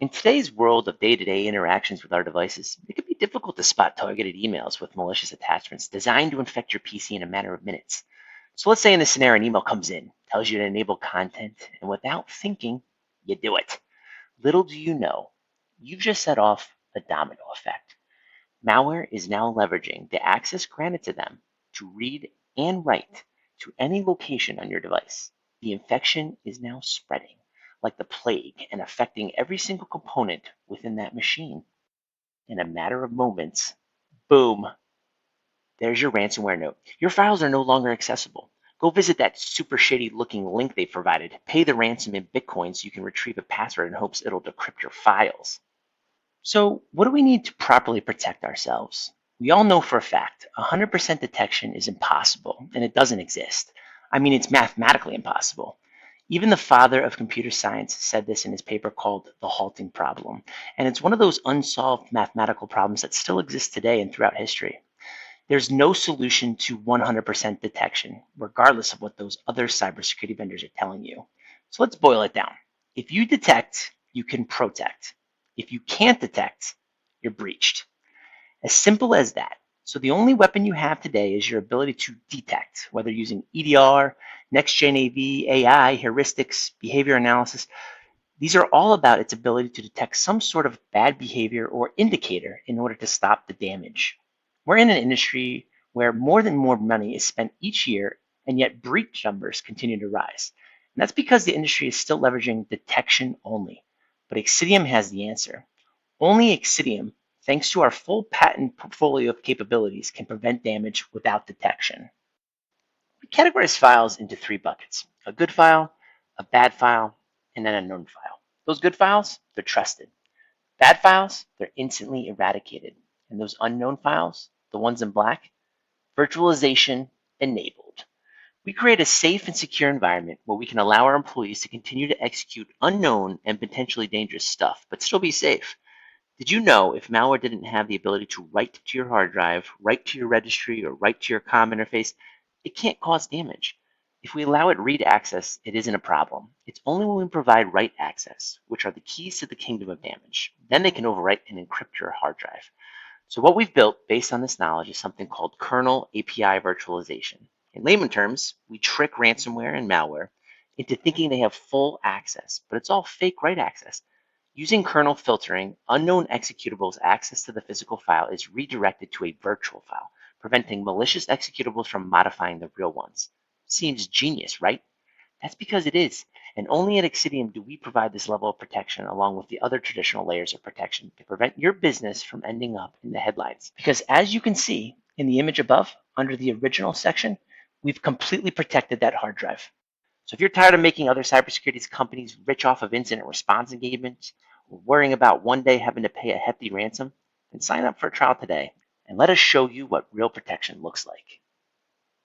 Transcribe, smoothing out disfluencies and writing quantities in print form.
In today's world of day-to-day interactions with our devices, it can be difficult to spot targeted emails with malicious attachments designed to infect your PC in a matter of minutes. So let's say in this scenario, an email comes in, tells you to enable content, and without thinking, you do it. Little do you know, you've just set off a domino effect. Malware is now leveraging the access granted to them to read and write to any location on your device. The infection is now spreading like the plague and affecting every single component within that machine. In a matter of moments, boom, there's your ransomware note. Your files are no longer accessible. Go visit that super shady looking link they provided. Pay the ransom in Bitcoin so you can retrieve a password in hopes it'll decrypt your files. So, what do we need to properly protect ourselves? We all know for a fact 100% detection is impossible and it doesn't exist. I mean, it's mathematically impossible. Even the father of computer science said this in his paper called The Halting Problem. And it's one of those unsolved mathematical problems that still exist today and throughout history. There's no solution to 100% detection, regardless of what those other cybersecurity vendors are telling you. So let's boil it down. If you detect, you can protect. If you can't detect, you're breached. As simple as that. So the only weapon you have today is your ability to detect, whether using EDR, next-gen AV, AI, heuristics, behavior analysis. These are all about its ability to detect some sort of bad behavior or indicator in order to stop the damage. We're in an industry where more money is spent each year, and yet breach numbers continue to rise. And that's because the industry is still leveraging detection only. But Xcitium has the answer. Only Xcitium, thanks to our full patent portfolio of capabilities, can prevent damage without detection. We categorize files into three buckets: a good file, a bad file, and an unknown file. Those good files, they're trusted. Bad files, they're instantly eradicated. And those unknown files, the ones in black, virtualization enabled. We create a safe and secure environment where we can allow our employees to continue to execute unknown and potentially dangerous stuff, but still be safe. Did you know if malware didn't have the ability to write to your hard drive, write to your registry, or write to your COM interface, it can't cause damage? If we allow it read access, it isn't a problem. It's only when we provide write access, which are the keys to the kingdom of damage. Then they can overwrite and encrypt your hard drive. So what we've built based on this knowledge is something called kernel API virtualization. In layman terms, we trick ransomware and malware into thinking they have full access, but it's all fake write access. Using kernel filtering, unknown executables access to the physical file is redirected to a virtual file, preventing malicious executables from modifying the real ones. Seems genius, right? That's because it is. And only at Xcitium do we provide this level of protection along with the other traditional layers of protection to prevent your business from ending up in the headlines. Because as you can see in the image above, under the original section, we've completely protected that hard drive. So if you're tired of making other cybersecurity companies rich off of incident response engagements, or worrying about one day having to pay a hefty ransom, then sign up for a trial today and let us show you what real protection looks like.